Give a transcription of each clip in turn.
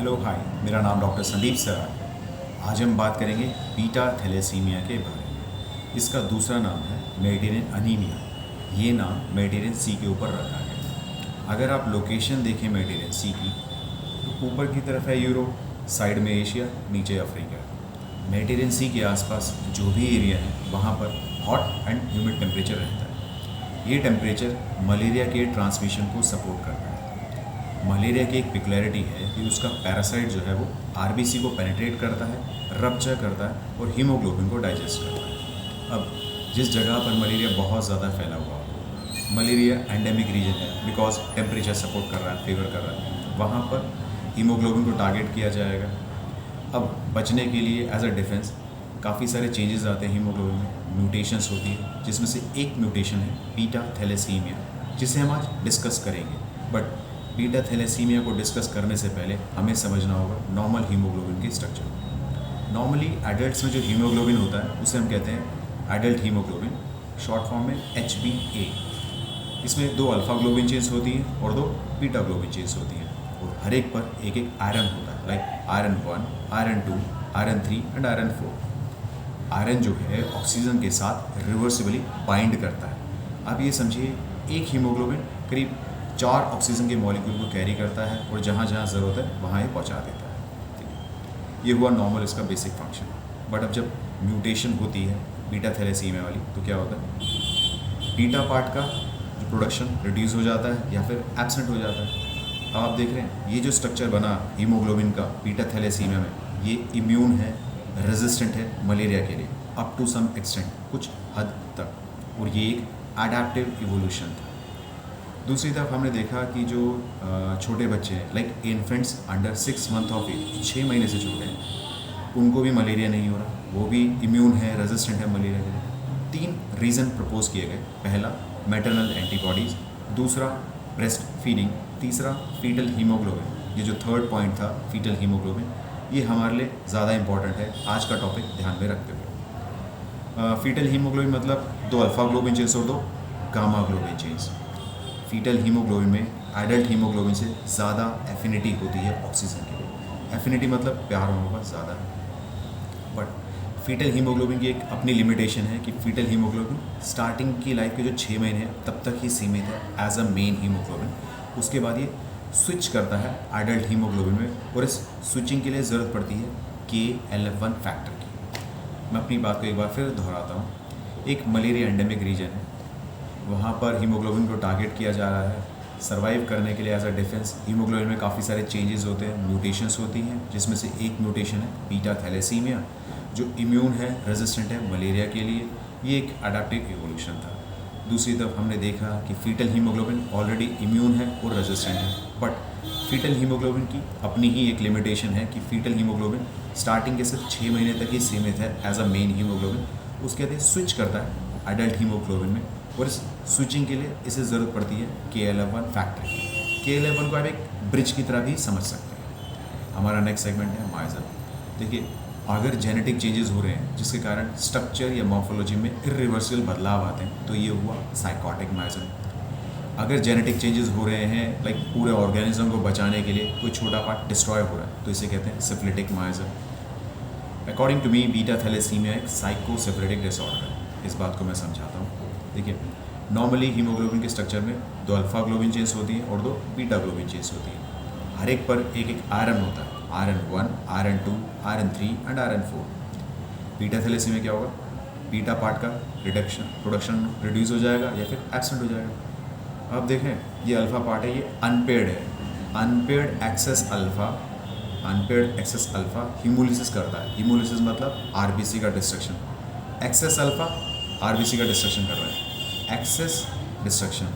Hello hi, मेरा नाम doctor Sandeep सराय है। आज हम बात करेंगे बीटा थैलेसीमिया के बारे में। इसका दूसरा नाम है मेडिटेरेनियन अनीमिया। ये नाम मेडिटेरेनियन सी के ऊपर रखा गया। अगर आप लोकेशन देखें मेडिटेरेनियन सी की, तो ऊपर की तरफ है यूरोप, साइड में एशिया, नीचे अफ्रीका। मेडिटेरेनियन सी के आसपास जो भी एरिया है वहाँ पर हॉट एंड ह्यूमिड टेम्परेचर रहता है। ये टेम्परेचर मलेरिया के ट्रांसमिशन को सपोर्ट करता है। मलेरिया की एक पिकुलरिटी है कि उसका पैरासाइट जो है वो आरबीसी को पेनिट्रेट करता है, रप्चर करता है और हीमोग्लोबिन को डाइजेस्ट करता है। अब जिस जगह पर मलेरिया बहुत ज़्यादा फैला हुआ हो, मलेरिया एंडेमिक रीजन है बिकॉज टेम्परेचर सपोर्ट कर रहा है, फेवर कर रहा है, वहाँ पर हीमोग्लोबिन को टारगेट किया जाएगा। अब बचने के लिए एज अ डिफेंस काफ़ी सारे चेंजेस आते हैं हीमोग्लोबिन में, म्यूटेशंस होती है, जिसमें से एक म्यूटेशन है बीटा थैलेसीमिया, जिसे हम आज डिस्कस करेंगे। बट बीटा थैलेसीमिया को डिस्कस करने से पहले हमें समझना होगा नॉर्मल हीमोग्लोबिन की स्ट्रक्चर। नॉर्मली एडल्ट्स में जो हीमोग्लोबिन होता है उसे हम कहते हैं एडल्ट हीमोग्लोबिन, शॉर्ट फॉर्म में HbA। इसमें 2 अल्फा ग्लोबिन चेन्स होती हैं और 2 बीटा ग्लोबिन चेन्स होती हैं, और हर एक पर एक एक आयरन होता है, like iron 1, iron 2, iron 3 and iron 4। Iron जो है ऑक्सीजन के साथ रिवर्सिबली बाइंड करता है। आप ये समझिए, एक हीमोग्लोबिन करीब 4 ऑक्सीजन के मॉलिक्यूल को कैरी करता है और जहाँ जहाँ ज़रूरत है वहाँ ये पहुँचा देता है। ठीक है, ये हुआ नॉर्मल इसका बेसिक फंक्शन। बट अब जब म्यूटेशन होती है बीटा थैलेसीमिया वाली, तो क्या होता है, बीटा पार्ट का जो प्रोडक्शन रिड्यूस हो जाता है या फिर एब्सेंट हो जाता है। अब आप देख रहे हैं ये जो स्ट्रक्चर बना हीमोग्लोबिन का बीटा थैलेसीमिया में, ये इम्यून है, रेजिस्टेंट है मलेरिया के लिए अप टू सम एक्सटेंट, कुछ हद तक, और ये एक अडेप्टिव इवोल्यूशन था। दूसरी तरफ हमने देखा कि जो छोटे बच्चे हैं, like infants under 6 month of age, 6 महीने से छोटे हैं, उनको भी मलेरिया नहीं हो रहा, वो भी इम्यून है, रेजिस्टेंट है मलेरिया के लिए। 3 रीज़न प्रपोज किए गए। पहला मैटरनल एंटीबॉडीज़, दूसरा ब्रेस्ट फीडिंग, तीसरा फीटल हीमोग्लोबिन। ये जो थर्ड पॉइंट था फीटल हीमोग्लोबिन, ये हमारे लिए ज़्यादा इंपॉर्टेंट है आज का टॉपिक ध्यान में रखते हुए। फीटल हीमोग्लोबिन मतलब 2 अल्फा ग्लोबिन चेन्स और 2 gamma globin chains. Foetal haemoglobin में एडल्ट हीमोग्लोबिन से ज़्यादा एफिनिटी होती है ऑक्सीजन के लिए। एफिनिटी मतलब प्यार मोहब्बत ज़्यादा है। बट फीटल हीमोग्लोबिन की एक अपनी लिमिटेशन है कि फीटल हीमोग्लोबिन स्टार्टिंग की लाइफ के जो 6 महीने हैं तब तक ही सीमित है एज अ मेन हीमोग्लोबिन। उसके बाद ये स्विच करता है एडल्ट हीमोग्लोबिन में, और इस स्विचिंग के लिए ज़रूरत पड़ती है KLF1 फैक्टर की। मैं अपनी बात को एक बार फिर दोहराता हूँ। एक मलेरिया एंडेमिक रीजन है, वहाँ पर हीमोग्लोबिन को टारगेट किया जा रहा है सर्वाइव करने के लिए एज अ डिफेंस। हीमोग्लोबिन में काफ़ी सारे चेंजेस होते हैं, म्यूटेशंस होती हैं, जिसमें से एक म्यूटेशन है बीटा थैलेसीमिया, जो इम्यून है, रेजिस्टेंट है मलेरिया के लिए। ये एक अडेप्टिव इवोल्यूशन था। दूसरी तरफ हमने देखा कि फीटल हीमोग्लोबिन ऑलरेडी इम्यून है और रेजिस्टेंट है, बट फीटल हीमोग्लोबिन की अपनी ही एक लिमिटेशन है कि फीटल हीमोग्लोबिन स्टार्टिंग के सिर्फ 6 महीने तक ही सीमित है एज अ मेन हीमोग्लोबिन। उसके बाद स्विच करता है एडल्ट हीमोग्लोबिन में, और इस स्विचिंग के लिए इसे ज़रूरत पड़ती है KLF1 फैक्टर की। KLF1 को आप एक ब्रिज की तरह भी समझ सकते हैं। हमारा नेक्स्ट सेगमेंट है माइजर। देखिए, अगर जेनेटिक चेंजेस हो रहे हैं जिसके कारण स्ट्रक्चर या मॉर्फोलॉजी में इरिवर्सिबल बदलाव आते हैं, तो ये हुआ साइकोटिक माइजर। अगर जेनेटिक चेंजेस हो रहे हैं, लाइक पूरे ऑर्गेनिज्म को बचाने के लिए कोई छोटा पार्ट डिस्ट्रॉय हो रहा है, तो इसे कहते हैं syphilitic miasm. According to me beta thalassaemia एक साइकोसिफिलिटिक डिसऑर्डर है। इस बात को मैं समझाता हूँ। देखिए, नॉर्मली हीमोग्लोबिन के स्ट्रक्चर में 2 अल्फा ग्लोबिन चेन्स होती हैं और 2 बीटा ग्लोबिन चेन्स होती हैं। हर एक पर एक एक आयरन होता है, iron 1, iron 2, iron 3 and iron 4। Beta thalassaemia क्या होगा, बीटा पार्ट का प्रोडक्शन रिड्यूस हो जाएगा या फिर एब्सेंट हो जाएगा। अब देखें, ये अल्फा पार्ट है, ये अनपेयर्ड है। अनपेयर्ड एक्सेस अल्फा हीमोलिसिस करता है। हीमोलिसिस मतलब आरबीसी का डिस्ट्रक्शन। एक्सेस अल्फा आरबीसी का डिस्ट्रक्शन कर रहा है। Excess destruction,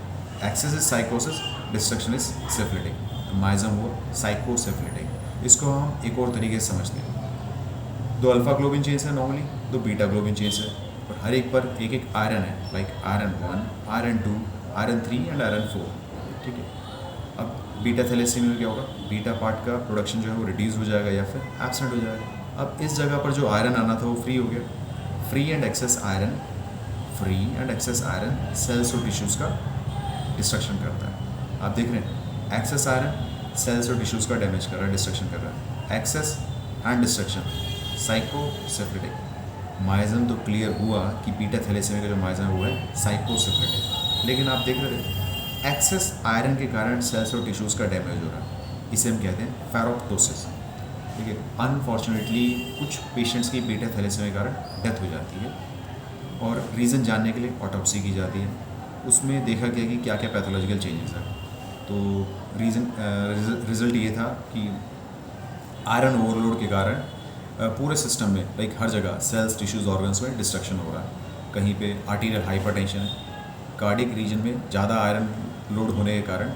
excess is sycosis, destruction is syphilitic. Miasm हुआ साइकोसिफिलिटिक। इसको हम एक और तरीके से समझते हैं। 2 अल्फा ग्लोबिन चेन्स है नॉर्मली, 2 बीटा ग्लोबिन चेन्स है, और हर एक पर एक एक आयरन है, like iron 1, iron 2, iron 3 and iron 4। ठीक है, अब बीटा थैलेसीमिया में क्या होगा, बीटा पार्ट का प्रोडक्शन जो है वो रिड्यूस हो जाएगा या फिर एब्सेंट हो जाएगा। अब इस जगह पर जो आयरन आना था वो फ्री हो गया। Free and excess iron cells और टिश्यूज़ का डिस्ट्रक्शन करता है। आप देख रहे हैं एक्सेस आयरन सेल्स और टिश्यूज़ का डैमेज कर रहा है, डिस्ट्रक्शन कर रहा है। Excess and destruction, sycosyphilitic. Miasm तो क्लियर हुआ कि बीटा थैलेसीमिया का जो माइजन हुआ है साइकोसिफिलिटिक, लेकिन आप देख रहे थे एक्सेस आयरन के कारण सेल्स और टिश्यूज़ का डैमेज हो रहा है, इसे हम कहते हैं फेरोप्टोसिस। ठीक है, अनफॉर्चुनेटली कुछ पेशेंट्स की बीटा थैलेसीमिया के कारण डेथ हो जाती है और रीज़न जानने के लिए ऑटोप्सी की जाती है। उसमें देखा गया कि क्या क्या पैथोलॉजिकल चेंजेस हैं। तो रिज़ल्ट ये था कि आयरन ओवरलोड के कारण पूरे सिस्टम में लाइक हर जगह सेल्स, टिश्यूज़, ऑर्गन्स में डिस्ट्रक्शन हो रहा है। कहीं पे आर्टीरियल हाइपरटेंशन है, कार्डियक रीजन में ज़्यादा आयरन लोड होने के कारण,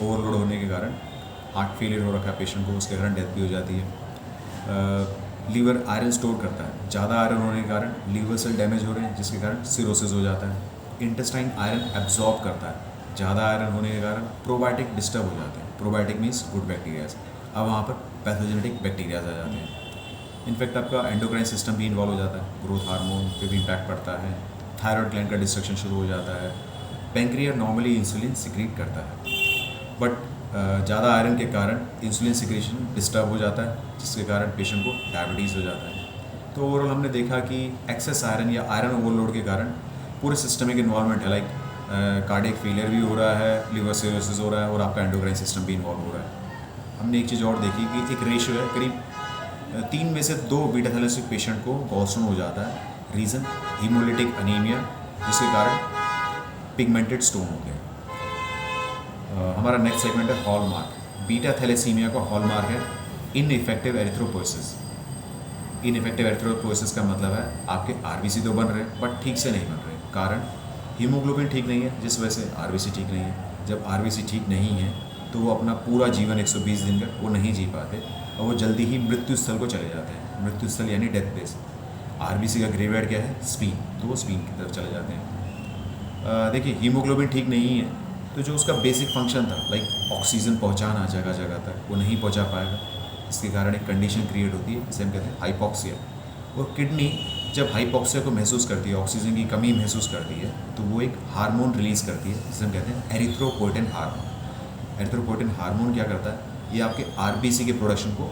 ओवरलोड होने के कारण हार्ट फेलियर हो रखा है पेशेंट को, उसके कारण डेथ भी हो जाती है। लीवर आयरन स्टोर करता है, ज़्यादा आयरन होने के कारण लीवर सेल डैमेज हो रहे हैं जिसके कारण सिरोसिस हो जाता है। इंटेस्टाइन आयरन एब्जॉर्ब करता है, ज़्यादा आयरन होने के कारण प्रोबायोटिक डिस्टर्ब हो जाते हैं। प्रोबायोटिक मीन्स गुड बैक्टीरियाज, अब वहाँ पर पैथोजेनेटिक बैक्टीरियाज आ जाते हैं। इनफैक्ट आपका एंडोक्राइन सिस्टम भी इन्वॉल्व हो जाता है, ग्रोथ हार्मोन पे भी इम्पैक्ट पड़ता है, थायराइड ग्लैंड का डिस्ट्रक्शन शुरू हो जाता है। पैंक्रियास नॉर्मली इंसुलिन सिक्रीट करता है, बट ज़्यादा आयरन के कारण इंसुलिन सिक्रेशन डिस्टर्ब हो जाता है जिसके कारण पेशेंट को डायबिटीज़ हो जाता है। तो ओवरऑल हमने देखा कि एक्सेस आयरन या आयरन ओवरलोड के कारण पूरे सिस्टमिक इन्वॉल्वमेंट है, लाइक कार्डियक फेलियर भी हो रहा है, लिवर सिरोसिस हो रहा है और आपका एंडोक्राइन सिस्टम भी इन्वॉल्व हो रहा है। हमने एक चीज़ और देखी कि एक रेशियो है, करीब 3 में से 2 बीटा थैलेसेमिक पेशेंट को गॉलस्टोन हो जाता है। रीज़न हीमोलिटिक अनीमिया, जिसके कारण पिगमेंटेड स्टोन हो गया। हमारा नेक्स्ट सेगमेंट है हॉलमार्क। बीटा थैलेसीमिया का हॉलमार्क है इनइफेक्टिव एरिथ्रोपोइसिस। इनइफेक्टिव एरिथ्रोपोइसिस का मतलब है आपके आरबीसी तो बन रहे हैं बट ठीक से नहीं बन रहे, कारण हीमोग्लोबिन ठीक नहीं है जिस वजह से आरबीसी ठीक नहीं है। जब आरबीसी ठीक नहीं है तो वो अपना पूरा जीवन 120 दिन का वो नहीं जी पाते और वो जल्दी ही मृत्यु स्थल को चले जाते हैं। मृत्यु स्थल यानी डेथ प्लेस। आरबीसी का ग्रेवयार्ड क्या है? स्पीन, तो वो स्पीन की तरफ चले जाते हैं। देखिए, हीमोग्लोबिन ठीक नहीं है तो जो उसका बेसिक फंक्शन था लाइक ऑक्सीजन पहुंचाना जगह जगह तक, वो नहीं पहुंचा पाएगा। इसके कारण एक कंडीशन क्रिएट होती है जिसे हम कहते हैं हाइपॉक्सिया। और किडनी जब हाइपॉक्सिया को महसूस करती है, ऑक्सीजन की कमी महसूस करती है, तो वो एक हार्मोन रिलीज़ करती है जिसे हम कहते हैं एरिथ्रोपोएटिन हार्मोन। एरिथ्रोपोएटिन हार्मोन क्या करता है? ये आपके आरबीसी के प्रोडक्शन को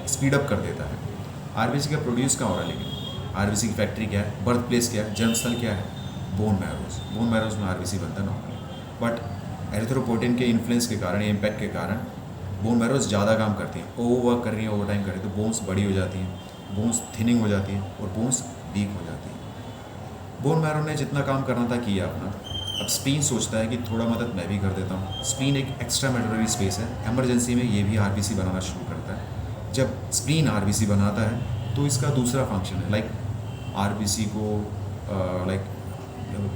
स्पीड अप कर देता है। आरबीसी का प्रोड्यूस कहाँ हो रहा है? लेकिन आरबीसी की फैक्ट्री क्या है? बर्थ प्लेस क्या है? जन्मस्थल क्या है? Bone marrows. बोन मैरोज में आरबीसी बनता है नॉर्मली, बट एरिथ्रोपोएटिन के इन्फ्लुएंस के कारण, इम्पैक्ट के कारण बोन मैरोज ज़्यादा काम करती हैं, ओवर वर्क कर रही हैं, ओवर टाइम कर रही हैं, तो बोन्स बड़ी हो जाती हैं, बोन्स थिनिंग हो जाती हैं और बोन्स वीक हो जाती हैं। बोन मैरो ने जितना काम करना था किया अपना। अब स्पीन सोचता है कि थोड़ा मदद मैं भी कर देता हूँ। स्पीन एक एक्स्ट्रा मेडुलरी स्पेस है, एमरजेंसी में ये भी आरबीसी बनाना शुरू करता है। जब स्प्लीन आरबीसी बनाता है तो इसका दूसरा फंक्शन है लाइक आरबीसी को लाइक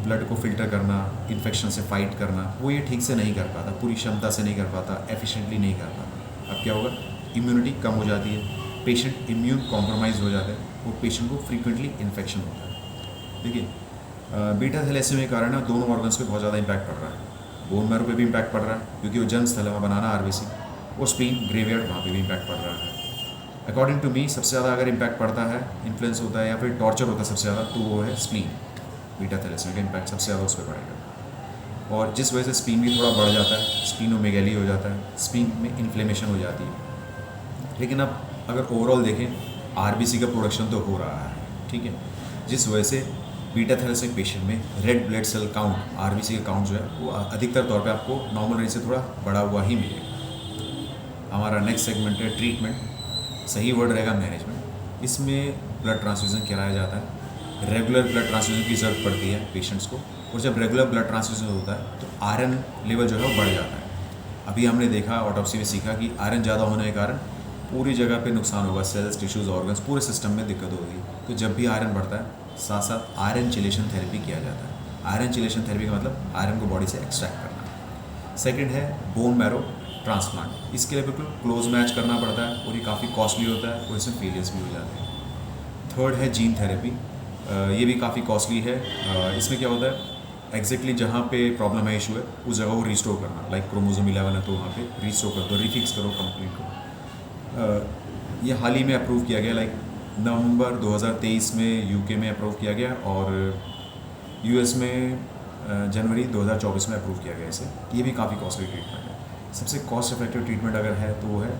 ब्लड को फिल्टर करना, इन्फेक्शन से फाइट करना, वो ये ठीक से नहीं कर पाता, पूरी क्षमता से नहीं कर पाता, एफिशिएंटली नहीं कर पाता। अब क्या होगा? इम्यूनिटी कम हो जाती है, पेशेंट इम्यून कॉम्प्रोमाइज़ हो जाता है और पेशेंट को फ्रीक्वेंटली इन्फेक्शन होता है। देखिए, बीटा थैलेसीमिया के कारण दोनों ऑर्गन्स पे बहुत ज़्यादा इम्पैक्ट पड़ रहा है। बोन मैरो पे भी इम्पैक्ट पड़ रहा है क्योंकि वो जन्म स्थल है वहाँ बनाना आरबीसी, और स्प्लीन ग्रेवयार्ड वहाँ पे भी इम्पैक्ट पड़ रहा है। अकॉर्डिंग टू मी सबसे ज़्यादा अगर इम्पैक्ट पड़ता है, इन्फ्लुएंस होता है या फिर टॉर्चर होता है सबसे ज़्यादा, तो वो है स्प्लीन। बीटा थैलेसीमिया का इम्पैक्ट सबसे ज़्यादा उस पर पड़ेगा, और जिस वजह से स्प्लीन भी थोड़ा बढ़ जाता है, स्प्लीनोमेगाली हो जाता है, स्प्लीन में इन्फ्लेमेशन हो जाती है। लेकिन अब अगर ओवरऑल देखें, आरबीसी का प्रोडक्शन तो हो रहा है, ठीक है, जिस वजह से बीटा थैलेसीमिक पेशेंट में red blood cell count, RBC का काउंट जो है वो अधिकतर तौर पे आपको नॉर्मल रेंज से थोड़ा बढ़ा हुआ ही मिलेगा। हमारा नेक्स्ट सेगमेंट है ट्रीटमेंट। सही वर्ड रहेगा मैनेजमेंट। इसमें ब्लड ट्रांसफ्यूज़न कराया जाता है। रेगुलर ब्लड ट्रांसफ्यूज़न की ज़रूरत पड़ती है पेशेंट्स को, और जब रेगुलर ब्लड ट्रांसफ्यूज़न होता है तो आयरन लेवल जो है वो बढ़ जाता है। अभी हमने देखा, ऑटोप्सी में सीखा कि आयरन ज़्यादा होने के कारण पूरी जगह पे नुकसान होगा, सेल्स, टिश्यूज़, ऑर्गन्स, पूरे सिस्टम में दिक्कत होगी। तो जब भी आयरन बढ़ता है, साथ साथ आयरन चिलेशन थेरेपी किया जाता है। आयरन चिलेशन थेरेपी का मतलब आयरन को बॉडी से एक्सट्रैक्ट करना। सेकेंड है बोन मैरो ट्रांसप्लांट। इसके लिए बिल्कुल क्लोज मैच करना पड़ता है और ये काफ़ी कॉस्टली होता है और इसमें फेलियर्स भी हो जाते हैं। थर्ड है जीन थेरेपी। ये भी काफ़ी कॉस्टली है। इसमें क्या होता है, एग्जैक्टली जहाँ पे प्रॉब्लम है, इशू है, उस जगह को रिस्टोर करना। लाइक क्रोमोसोम 11 है तो वहाँ पे रिस्टोर कर दो, रिफिक्स करो कंप्लीट को। ये हाल ही में अप्रूव किया गया, लाइक नवंबर 2023 में यूके में अप्रूव किया गया और यूएस में जनवरी 2024 में अप्रूव किया गया इसे। ये भी काफ़ी कॉस्टली ट्रीटमेंट है। सबसे कॉस्ट इफेक्टिव ट्रीटमेंट अगर है तो वो है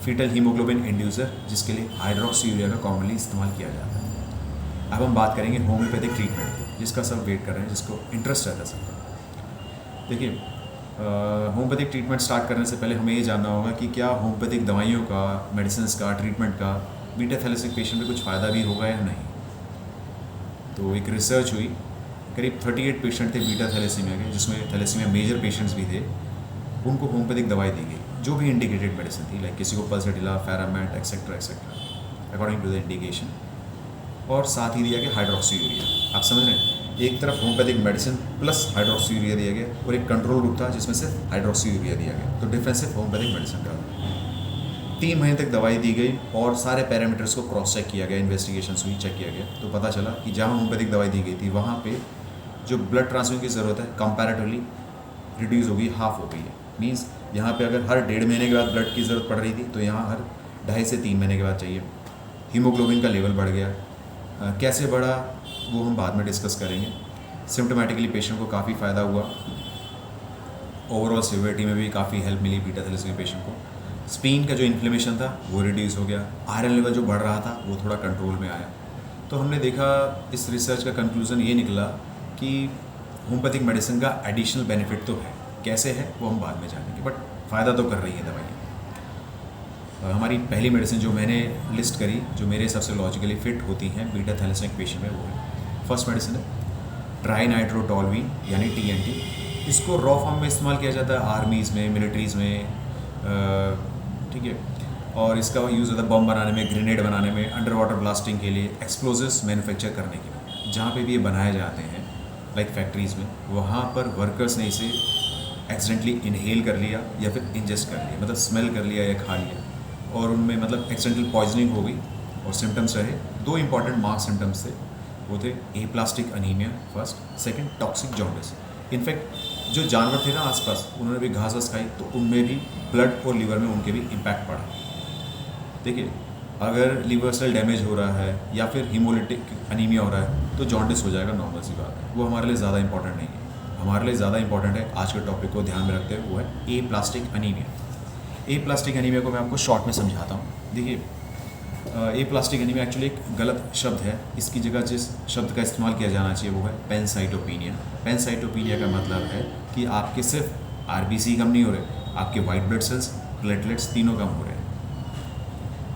फीटल हीमोग्लोबिन इंड्यूसर, जिसके लिए हाइड्रोक्सी यूरिया का कॉमनली इस्तेमाल किया जाता है। अब हम बात करेंगे होम्योपैथिक ट्रीटमेंट की, जिसका सब वेट कर रहे हैं, जिसको इंटरेस्ट रहता है सबका। देखिए, होम्योपैथिक ट्रीटमेंट स्टार्ट करने से पहले हमें ये जानना होगा कि क्या होम्योपैथिक दवाइयों का, मेडिसिन का, ट्रीटमेंट का बीटा थैलेसेमिक पेशेंट में कुछ फ़ायदा भी होगा या नहीं। तो एक रिसर्च हुई, करीब 38 पेशेंट थे बीटा थैलेसीमिया के, जिसमें थैलेसीमिया मेजर पेशेंट्स भी थे। उनको होम्योपैथिक दवाई दी गई जो भी इंडिकेटेड मेडिसिन थी, लाइक किसी को pulsatilla, ferrum met, etcetera etcetera, according to the indication, और साथ ही दिया गया हाइड्रोक्सी यूरिया। आप समझ रहे हैं, एक तरफ homeopathic medicine plus hydroxy urea दिया गया और एक कंट्रोल ग्रुप था जिसमें सिर्फ हाइड्रोक्सी यूरिया दिया गया। तो डिफरेंस सिर्फ होम्योपैथिक मेडिसिन का। 3 महीने तक दवाई दी गई और सारे पैरामीटर्स को क्रॉस चेक किया गया, इन्वेस्टिगेशन हुई, चेक किया गया। तो पता चला कि जहाँ होम्योपैथिक दवाई दी गई थी वहाँ पे जो ब्लड ट्रांसफ्यूजन की ज़रूरत है कंपैरेटिवली रिड्यूस हो गई, हाफ हो गई है। मीन्स यहाँ पे अगर हर 1.5 महीने के बाद ब्लड की ज़रूरत पड़ रही थी, तो यहाँ हर 2.5 से 3 महीने के बाद चाहिए। हीमोग्लोबिन का लेवल बढ़ गया। कैसे बढ़ा वो हम बाद में डिस्कस करेंगे। सिम्टोमेटिकली पेशेंट को काफ़ी फ़ायदा हुआ, ओवरऑल सिवियरिटी में भी काफ़ी हेल्प मिली बीटा थैलेसीमिया पेशेंट को। स्प्लीन का जो इन्फ्लेमेशन था वो रिड्यूस हो गया, आयरन लेवल जो बढ़ रहा था वो थोड़ा कंट्रोल में आया। तो हमने देखा, इस रिसर्च का कंक्लूज़न ये निकला कि होम्योपैथिक मेडिसिन का एडिशनल बेनिफिट तो है। कैसे है वो हम बाद में जानेंगे, बट फ़ायदा तो कर रही है दवाइयाँ। हमारी पहली मेडिसिन जो मैंने लिस्ट करी, जो मेरे हिसाब से लॉजिकली फिट होती हैं बीटा थैलेसेमिक पेशेंट में, वो है फर्स्ट मेडिसिन है ट्राइनाइट्रोटोलुइन यानी TNT। इसको रॉ फॉर्म में इस्तेमाल किया जाता है आर्मीज़ में, मिलिट्रीज़ में, ठीक है। और इसका यूज़ होता है बम बनाने में, ग्रेनेड बनाने में, अंडर वाटर ब्लास्टिंग के लिए, एक्सप्लोजिव्स मैन्युफैक्चर करने के लिए। जहाँ पे भी ये बनाए जाते हैं लाइक फैक्ट्रीज़ में, वहाँ पर वर्कर्स ने इसे एक्सीडेंटली इनहेल कर लिया या फिर इंजेस्ट कर लिया, मतलब स्मेल कर लिया या खा लिया, और उनमें मतलब एक्सीडेंटल पॉइजनिंग हो गई और सिम्टम्स रहे। 2 इंपॉर्टेंट मार्क सिम्टम्स थे, वो थे aplastic anaemia first, second toxic jaundice. In fact जो जानवर थे ना आसपास, उन्होंने भी घास वास खाई तो उनमें भी ब्लड और लीवर में उनके भी इम्पैक्ट पड़ा। देखिए, अगर लीवर सेल डैमेज हो रहा है या फिर हीमोलिटिक अनीमिया हो रहा है तो जॉन्डिस हो जाएगा, नॉर्मल सी बात है। वो हमारे लिए ज़्यादा इंपॉर्टेंट नहीं है। हमारे लिए ज़्यादा इंपॉर्टेंट है, आज के टॉपिक को ध्यान में रखते हुए, वो है एप्लास्टिक अनीमिया। एप्लास्टिक अनीमिया को मैं आपको शॉर्ट में समझाता हूँ। देखिए, एप्लास्टिक अनीमिया एक्चुअली एक गलत शब्द है। इसकी जगह जिस शब्द का इस्तेमाल किया जाना चाहिए वो है पैनसाइटोपिनिया। पैनसाइटोपिनिया का मतलब है कि आपके सिर्फ RBC कम नहीं हो रहे, आपके वाइट ब्लड सेल्स, प्लेटलेट्स तीनों कम हो रहे हैं।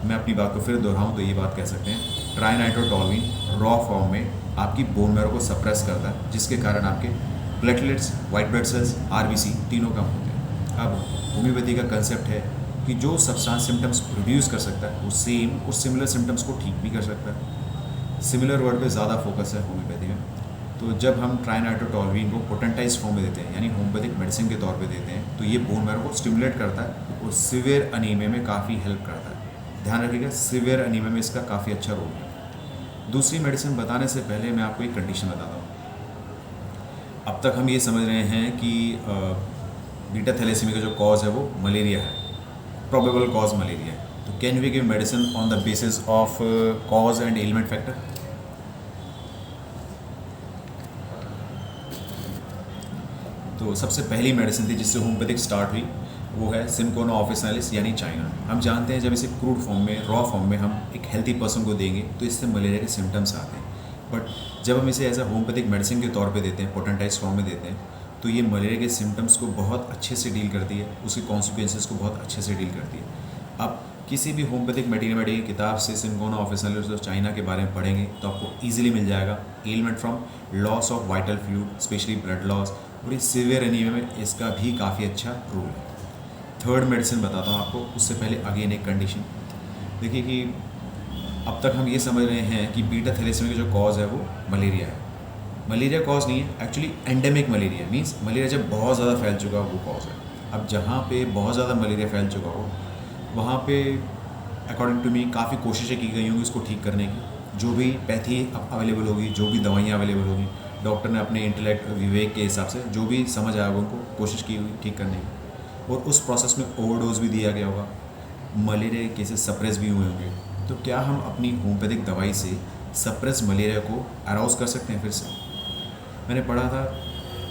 मैं अपनी बात को फिर दोहराऊं तो ये बात कह सकते हैं, ट्राइनाइट्रोटोलुइन रॉ फॉर्म में आपकी बोन मैरो को सप्रेस करता है, जिसके कारण आपके platelets, white blood cells, RBC तीनों कम होते हैं। अब होम्योपैथी का कंसेप्ट है कि जो सब्सटेंस सिम्टम्स प्रोड्यूस कर सकता है वो सेम उस सिमिलर सिम्टम्स को ठीक भी कर सकता है। सिमिलर वर्ड पे ज़्यादा फोकस है होम्योपैथी में। तो जब हम ट्राइनाइट्रोटोलुइन को पोटेंटाइज फॉर्म में देते हैं, यानी होम्योपैथिक मेडिसिन के तौर पे देते हैं, तो ये बोन मैरो को स्टिमुलेट करता है और सीवियर अनीमिया में काफ़ी हेल्प करता है। ध्यान रखिएगा, सीवियर अनीमिया में इसका काफ़ी अच्छा रोल है। दूसरी मेडिसिन बताने से पहले मैं आपको एक कंडीशन बताता हूँ। अब तक हम ये समझ रहे हैं कि बीटा थैलेसीमिया का जो कॉज है वो मलेरिया है, प्रोबेबल कॉज मलेरिया है। तो can we give medicine on the basis of cause and element factor? तो सबसे पहली मेडिसिन थी जिससे होम्योपैथिक स्टार्ट हुई, वो है सिनकोना ऑफिसिनालिस यानी चाइना। हम जानते हैं जब इसे क्रूड फॉर्म में, रॉ फॉर्म में हम एक हेल्थी पर्सन को देंगे तो इससे मलेरिया के सिम्टम्स आते हैं। बट जब हम इसे एज अ होम्योपैथिक मेडिसिन के तौर पे देते हैं, पोटेंटाइज फॉर्म में देते हैं, तो ये मलेरिया के सिम्टम्स को बहुत अच्छे से डील करती है, उसके कॉन्सिक्वेंसेस को बहुत अच्छे से डील करती है। आप किसी भी होम्योपैथिक मेडिसिन की किताब से सिनकोना ऑफिसिनालिस और चाइना के बारे में पढ़ेंगे तो आपको ईजिली मिल जाएगा। Element from loss of vital fluid, specially blood loss, और इस सीवियर एनीमिया में इसका भी काफ़ी अच्छा रोल है। थर्ड मेडिसिन बताता हूँ आपको, उससे पहले अगेन एक कंडीशन। देखिए कि अब तक हम ये समझ रहे हैं कि बीटा थैलेसीमिया का जो कॉज है वो मलेरिया है। मलेरिया कॉज नहीं है, actually endemic malaria, means malaria जब बहुत ज़्यादा फैल चुका हो वो कॉज है। अब जहाँ पे बहुत ज़्यादा मलेरिया फैल चुका हो वहाँ पे अकॉर्डिंग टू मी काफ़ी कोशिशें की गई होंगी उसको ठीक करने की। जो भी पैथी अवेलेबल होगी, जो भी दवाइयाँ अवेलेबल होगी, डॉक्टर ने अपने इंटेलेक्ट विवेक के हिसाब से जो भी समझ आया होगा उनको कोशिश की हुई ठीक करने की, और उस प्रोसेस में ओवरडोज भी दिया गया होगा, मलेरिया केसेस सप्रेस भी हुए होंगे। तो क्या हम अपनी होम्योपैथिक दवाई से सप्रेस मलेरिया को अराउज कर सकते हैं फिर से? मैंने पढ़ा था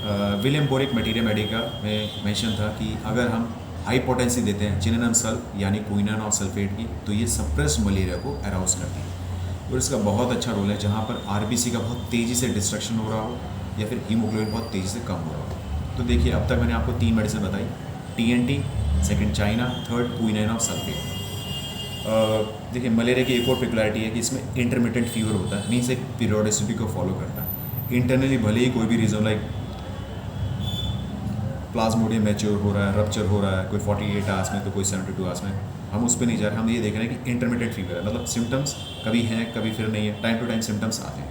विलियम बोरिक मटीरिया मेडिका में मेंशन था कि अगर हम हाई पोटेंसी देते हैं जिनेनम सल्फ यानी क्विनाइन और सल्फेट की, तो ये सप्रेस्ड मलेरिया को अराउज करती है। और इसका बहुत अच्छा रोल है जहाँ पर आरबीसी का बहुत तेज़ी से डिस्ट्रक्शन हो रहा हो या फिर हीमोग्लोबिन बहुत तेज़ी से कम हो रहा हो। तो देखिए अब तक मैंने आपको 3 मेडिसिन बताई, TNT, second China, third quinine और सल्फेट। देखिए मलेरिया की एक और पेकुलरिटी है कि इसमें इंटरमिटेंट फीवर होता है, मीन्स एक पीरियोडिसिटी को फॉलो करता है। इंटरनली भले ही कोई भी रीज़न लाइक प्लाज्मोडियम मैच्योर हो रहा है, रप्चर हो रहा है, कोई 48 आवर्स में तो कोई 72 आवर्स में, हम उस पर नहीं जा रहे, हम ये देख रहे हैं कि इंटरमिटेंट फीवर है, मतलब सिम्टम्स कभी हैं कभी फिर नहीं है, टाइम टू टाइम सिम्टम्स आते हैं।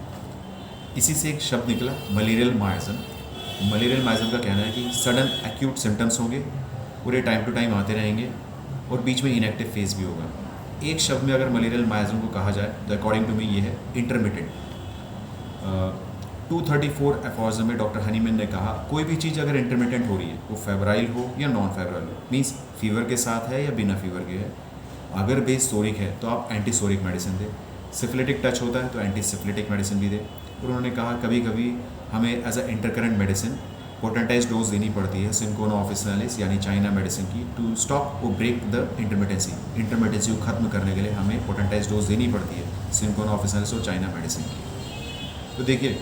इसी से एक शब्द निकला मलेरियल माइजन। मलेरियल माइजन का कहना है कि सडन एक्यूट सिम्टम्स होंगे, पूरे टाइम टू टाइम आते रहेंगे और बीच में इनएक्टिव फेज भी होगा। एक शब्द में अगर मलेरियल माइजन को कहा जाए तो अकॉर्डिंग टू मी ये है इंटरमिटेंट। 234 एफॉर्जम में डॉक्टर हनीमैन ने कहा कोई भी चीज़ अगर इंटरमिटेंट हो रही है, वो फेब्राइल हो या नॉन फेब्राइल हो, मीन्स फीवर के साथ है या बिना फीवर के है, अगर बेस सोरिक है तो आप एंटीसोरिक मेडिसिन दें, सिफिलिटिक टच होता है तो एंटी सिफिलिटिक मेडिसिन भी दें। और उन्होंने कहा कभी कभी हमें as a intercurrent medicine potentize dose देनी पड़ती है सिंकोना ऑफिसिनालिस यानी चाइना मेडिसिन की, टू स्टॉप और ब्रेक द इंटरमिटेंसी को ख़त्म करने के लिए हमें पोटेंटाइज डोज देनी पड़ती है सिंकोना ऑफिसिनालिस और चाइना मेडिसिन की। तो देखिए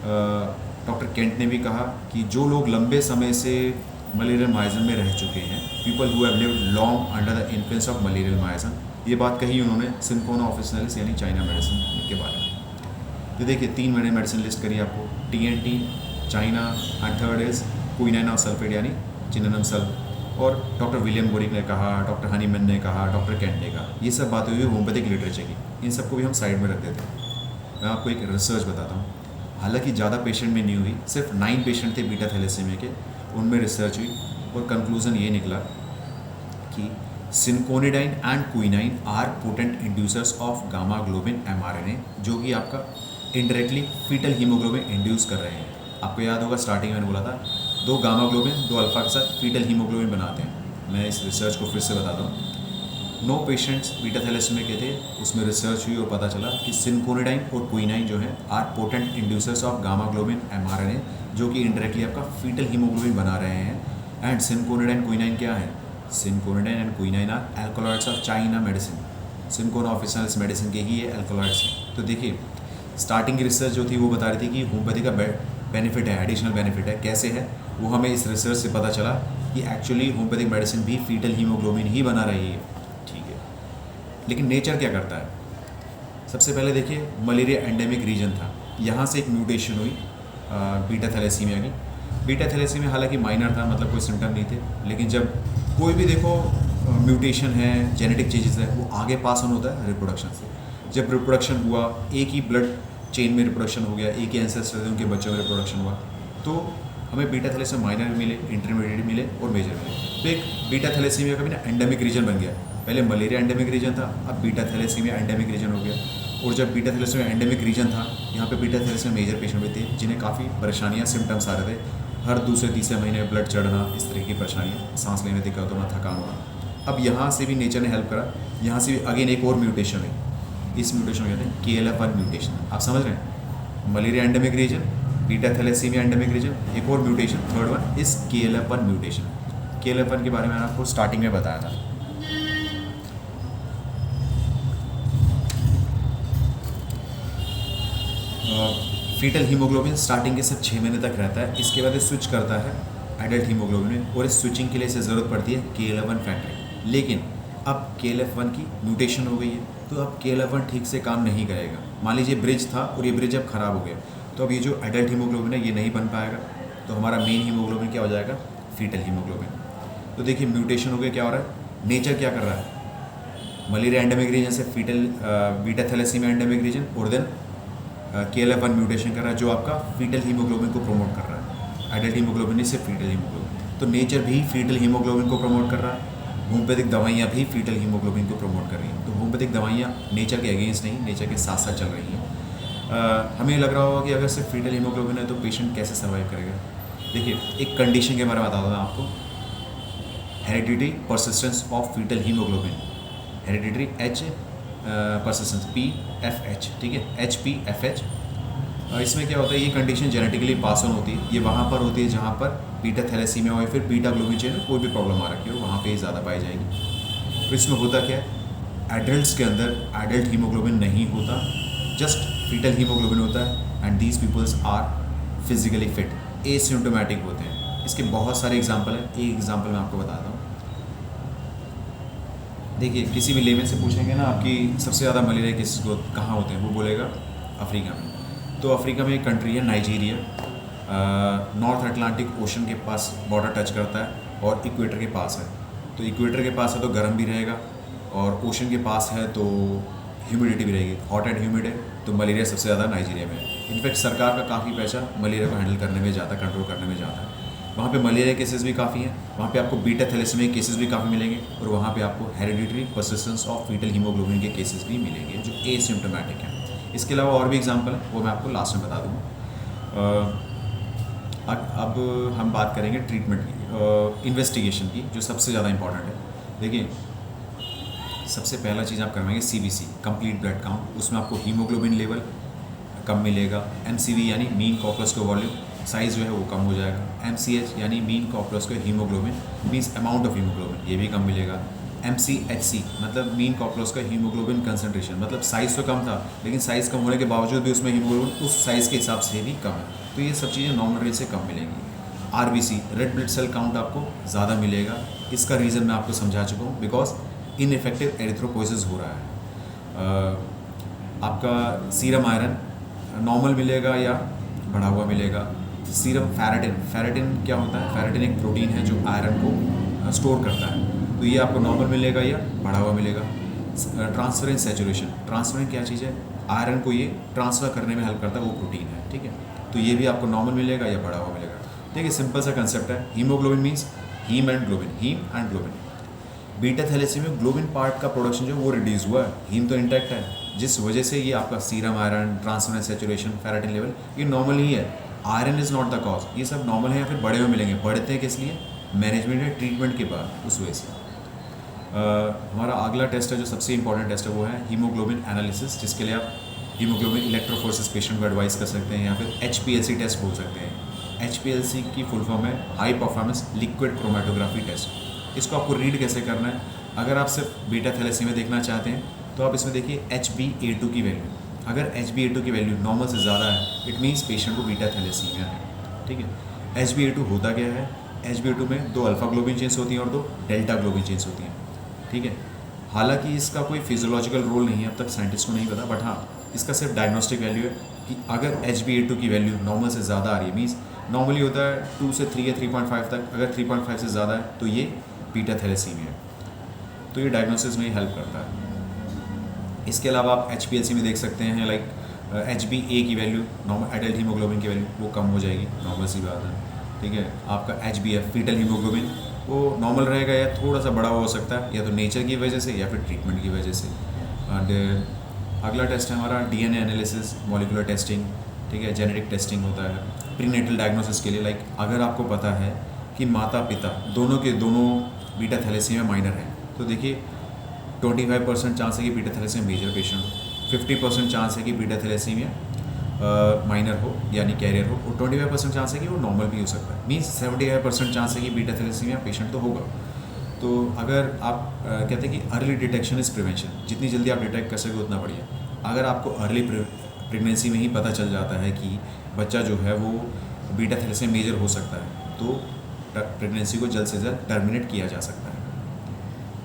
डॉक्टर केंट ने भी कहा कि जो लोग लंबे समय से मलेरियल माइजन में रह चुके हैं, people who have lived long under the influence of malarial miasm, ये बात कही उन्होंने सिंकोना ऑफिसिनालिस यानी चाइना मेडिसिन के बारे में। तो देखिए 3 मैंने मेडिसिन लिस्ट करी आपको, TNT, China and third is quinine और सल्फेट यानी जिनेनम सल्फ। और डॉक्टर विलियम बोरिक ने कहा, डॉक्टर हनीमैन ने कहा, डॉक्टर केंट ने कहा, ये सब बातें हुई होम्योपैथिक लिटरेचर की, इन सबको भी हम साइड में रख देते हैं। मैं आपको एक रिसर्च बताता हूँ, हालांकि ज़्यादा पेशेंट में नहीं हुई, सिर्फ 9 पेशेंट थे बीटा थैलेसीमिया के, उनमें रिसर्च हुई और कंक्लूजन ये निकला कि cinchonidine and quinine are potent inducers of gamma globin mRNA, जो कि आपका इनडायरेक्टली फीटल हीमोग्लोबिन इंड्यूस कर रहे हैं। आपको याद होगा स्टार्टिंग में मैंने बोला था 2 गामा ग्लोबिन 2 अल्फा के साथ फीटल हीमोग्लोबिन बनाते हैं। मैं इस रिसर्च को फिर से बताता हूँ। 9 पेशेंट्स बीटा थैलेसीमिया के थे, उसमें रिसर्च हुई और पता चला कि सिंकोनिडाइन और क्विनाइन जो है are potent inducers of gamma globin mRNA, जो कि इनडायरेक्टली आपका फीटल हीमोग्लोबिन बना रहे हैं। एंड सिंकोनिडाइन क्विनाइन क्या है? Cinchonidine and quinine are alkaloids of China medicine, cinchona officinalis medicine के ही ये एल्कोलॉइड्स हैं। तो देखिए स्टार्टिंग की रिसर्च जो थी वो बता रही थी कि होम्योपैथी का बेनिफिट है, एडिशनल बेनिफिट है। कैसे है वो हमें इस रिसर्च से पता चला कि एक्चुअली होम्योपैथिक मेडिसिन भी फीटल हीमोग्लोबिन ही बना रही है। ठीक है, लेकिन नेचर क्या करता है? सबसे पहले देखिए मलेरिया एंडेमिक रीजन था, यहाँ से एक म्यूटेशन हुई बीटा थैलेसीमिया की। बीटा थैलेसीमिया हालांकि माइनर था, मतलब कोई सिम्टम नहीं थे, लेकिन जब कोई भी देखो म्यूटेशन है, जेनेटिक चेंजेस है, वो आगे पास ऑन होता है रिप्रोडक्शन से। जब रिप्रोडक्शन हुआ, एक ही ब्लड चेन में रिप्रोडक्शन हो गया, एक ही एंसेस्टर थे, उनके बच्चों में रिप्रोडक्शन हुआ, तो हमें बीटा थैलेसीमिया माइनर मिले, इंटरमीडिएट मिले और मेजर मिले। तो एक बीटा थैलेसीमिया का भी ना एंडेमिक रीजन बन गया। पहले मलेरिया एंडेमिक रीजन था, अब बीटा थैलेसीमिया एंडेमिक रीजन हो गया। और जब बीटा थैलेसीमिया एंडेमिक रीजन था, यहाँ पे बीटा थैलेसीमिया मेजर पेशेंट भी थे जिन्हें काफ़ी परेशानियाँ, सिम्टम्स आ रहे थे, हर दूसरे तीसरे महीने ब्लड चढ़ना, इस तरह की परेशानियाँ, सांस लेने में दिक्कत होना, थकान होना। अब यहाँ से भी नेचर ने हेल्प करा, यहाँ से भी अगेन एक और म्यूटेशन हुई। इस म्यूटेशन को कहते हैं KLF1 म्यूटेशन। आप समझ रहे हैं? Malaria endemic region, beta thalassaemia endemic region, एक और म्यूटेशन, थर्ड वन इस KLF1 म्यूटेशन। KLF1 के बारे में मैंने आपको स्टार्टिंग में बताया था। फीटल हीमोग्लोबिन स्टार्टिंग के सिर्फ 6 महीने तक रहता है, इसके बाद स्विच करता है एडल्ट हीमोग्लोबिन में, और इस स्विचिंग के लिए इसे ज़रूरत पड़ती है KLF1 फैक्टर। लेकिन अब KLF1 की म्यूटेशन हो गई है, तो अब KLF1 ठीक से काम नहीं करेगा। मान लीजिए ब्रिज था और ये ब्रिज अब ख़राब हो गया, तो अब ये जो एडल्ट हीमोग्लोबिन है ये नहीं बन पाएगा, तो हमारा मेन हीमोग्लोबिन क्या हो जाएगा? Foetal haemoglobin. तो देखिए म्यूटेशन हो गया, क्या हो रहा है? नेचर क्या कर रहा है? मलेरिया एंडेमिक रीजन से foetal beta thalassaemia endemic region, और देन KLF1 म्यूटेशन कर रहा है जो आपका फीटल हीमोग्लोबिन को प्रमोट कर रहा है। एडल्ट हीमोग्लोबिन से फीटल हीमोग्लोबिन, तो नेचर भी फीटल हीमोग्लोबिन को प्रमोट कर रहा है। होम्योपैथिक दवाइयाँ भी फीटल हीमोग्लोबिन को प्रमोट कर रही हैं। तो होम्योपैथिक दवाइयाँ नेचर के अगेंस्ट नहीं, नेचर के साथ साथ चल रही हैं। हमें लग रहा होगा कि अगर सिर्फ फीटल हीमोग्लोबिन है तो पेशेंट कैसे सर्वाइव करेगा। देखिए एक कंडीशन के बारे में बताता हूँ आपको, hereditary persistence of foetal haemoglobin, hereditary H persistence PFH, ठीक है, HPFH। इसमें क्या होता है, ये कंडीशन जेनेटिकली पास ऑन होती है, ये वहाँ पर होती है जहाँ पर बीटा थैलेसीमिया हो या फिर बीटा ग्लोबिन चेन में कोई भी प्रॉब्लम आ रखी हो, वहाँ पे ज़्यादा पाई जाएगी। तो इसमें होता क्या है, एडल्ट्स के अंदर एडल्ट हीमोग्लोबिन नहीं होता, जस्ट फीटल हीमोग्लोबिन होता है, and these peoples are physically fit, asymptomatic होते हैं। इसके बहुत सारे एग्जाम्पल हैं, एक एग्जाम्पल मैं आपको बताता हूँ। देखिए, किसी भी लेमन से पूछेंगे ना आपकी सबसे ज़्यादा मलेरिया केसेस को कहाँ होते हैं, वो बोलेगा अफ्रीका में। तो अफ्रीका में एक कंट्री है नाइजीरिया, नॉर्थ अटलांटिक ओशन के पास बॉर्डर टच करता है और इक्वेटर के पास है। तो इक्वेटर के पास है तो गर्म भी रहेगा, और ओशन के पास है तो ह्यूमिडिटी भी रहेगी, हॉट एंड ह्यूमिड है, तो मलेरिया सबसे ज़्यादा नाइजीरिया में है। इनफैक्ट सरकार का काफ़ी पैसा मलेरिया को हैंडल करने में जाता है, कंट्रोल करने में जाता है। वहाँ पे मलेरिया केसेस भी काफ़ी हैं, वहाँ पे आपको बीटा थैलेसीमिया केसेस भी काफ़ी मिलेंगे, और वहाँ पे आपको hereditary persistence of foetal haemoglobin के केसेस भी मिलेंगे जो एसिम्प्टोमेटिक हैं। इसके अलावा और भी एग्जांपल है, वो मैं आपको लास्ट में बता दूँगा। अब हम बात करेंगे ट्रीटमेंट की, इन्वेस्टिगेशन की, जो सबसे ज़्यादा इंपॉर्टेंट है। देखिए, सबसे पहला चीज़ आप करवाएंगे CBC, कंप्लीट ब्लड काउंट। उसमें आपको हीमोग्लोबिन लेवल कम मिलेगा, MCV यानी मीन कॉर्पस्कुलर वॉल्यूम साइज़ जो है वो कम हो जाएगा, MCH यानी mean corpuscular haemoglobin means amount of haemoglobin, ये भी कम मिलेगा, MCHC मतलब मीन कॉर्पस्कुलर हीमोग्लोबिन कंसनट्रेशन, मतलब साइज़ तो कम था लेकिन साइज़ कम होने के बावजूद भी उसमें हीमोग्लोबिन उस साइज़ के हिसाब से भी कम है, तो ये सब चीज़ें नॉर्मल रेट से कम मिलेंगी। RBC red blood cell count आपको ज़्यादा मिलेगा, इसका रीज़न मैं आपको समझा चुका हूँ, बिकॉज इनइफेक्टिव एरिथ्रोपोइसिस हो रहा है। आपका सीरम आयरन नॉर्मल मिलेगा या बढ़ा हुआ मिलेगा। सीरम फेरेटिन क्या होता है, फेरेटिन एक प्रोटीन है जो आयरन को स्टोर करता है, तो ये आपको नॉर्मल मिलेगा या बढ़ा हुआ मिलेगा। ट्रांसफरेंस सैचुरेशन, ट्रांसफरेंस क्या चीज़ है, आयरन को ये ट्रांसफ़र करने में हेल्प करता है, वो प्रोटीन है, ठीक है, तो ये भी आपको नॉर्मल मिलेगा या बढ़ा हुआ मिलेगा। देखिए, सिंपल सा कंसेप्ट है, haemoglobin means haem and globin. Beta thalassaemia में ग्लोबिन पार्ट का प्रोडक्शन जो वो रिड्यूस हुआ है, हीम तो इंटैक्ट है, जिस वजह से ये आपका serum iron, transference saturation, ferritin level ये नॉर्मल ही है। Iron is not the cause, ये सब नॉर्मल है या फिर बढ़े हुए मिलेंगे। बढ़ते हैं किस लिए, मैनेजमेंट या ट्रीटमेंट के बाद, उस वजह से। हमारा अगला टेस्ट है जो सबसे इंपॉर्टेंट टेस्ट है, वो है हीमोग्लोबिन एनालिसिस, जिसके लिए आप हीमोग्लोबिन इलेक्ट्रोफोरेसिस पेशेंट को एडवाइस कर सकते हैं, या फिर HPLC टेस्ट बोल सकते हैं। HPLC की फुल फॉर्म है high performance liquid chromatography test. इसको आपको रीड कैसे करना है, अगर आप सिर्फ बीटा थैलेसीमिया देखना चाहते हैं तो आप इसमें देखिए HbA2 की वैल्यू, अगर HbA2 की वैल्यू नॉर्मल से ज़्यादा है, इट मीन्स पेशेंट को बीटा थैलेसीमिया है, ठीक है। HbA2 होता क्या है, HbA2 में 2 अल्फा ग्लोबिन चेन्स होती हैं और 2 डेल्टा ग्लोबिन चेन्स होती हैं, ठीक है। हालांकि इसका कोई फिजियोलॉजिकल रोल नहीं है, अब तक साइंटिस्ट को नहीं पता, बट हाँ, इसका सिर्फ डायग्नोस्टिक वैल्यू है कि अगर HbA2 की वैल्यू नॉर्मल से ज़्यादा आ रही है, मीन्स नॉर्मली होता है 2 से 3 या 3.5 तक, अगर 3.5 से ज़्यादा है तो ये बीटा थैलेसीमिया है, तो ये डायग्नोसिस में ही हेल्प करता है। इसके अलावा आप HPLC में देख सकते हैं, लाइक HbA की वैल्यू, नॉर्मल एडल्ट हीमोग्लोबिन की वैल्यू वो कम हो जाएगी, नॉर्मल सी बात है, ठीक है। आपका HbF फीटल हीमोग्लोबिन वो नॉर्मल रहेगा या थोड़ा सा बड़ा हो सकता है, या तो नेचर की वजह से या फिर ट्रीटमेंट की वजह से। एंड अगला टेस्ट है हमारा DNA एनालिसिस, मॉलिकुलर टेस्टिंग, ठीक है, जेनेटिक टेस्टिंग होता है प्रीनेटल डायग्नोसिस के लिए। लाइक अगर आपको पता है कि माता पिता दोनों के दोनों बीटा थैलेसीमिया माइनर है, तो देखिए 25% चांस है कि बीटा थैलेसीमिया मेजर पेशेंट हो, 50% चांस है कि बीटा थैलेसीमिया माइनर हो यानी कैरियर हो, और 25% चांस है कि वो नॉर्मल भी हो सकता है, मीन्स 75% चांस है कि बीटा थैलेसीमिया पेशेंट तो होगा। तो अगर आप कहते हैं कि अर्ली डिटेक्शन इज़ प्रिवेंशन, जितनी जल्दी आप डिटेक्ट कर सके उतना बढ़िया। अगर आपको अर्ली प्रेगनेंसी में ही पता चल जाता है कि बच्चा जो है वो बीटा थैलेसीमिया मेजर हो सकता है, तो प्रेगनेंसी को जल्द से जल्द टर्मिनेट किया जा सकता है।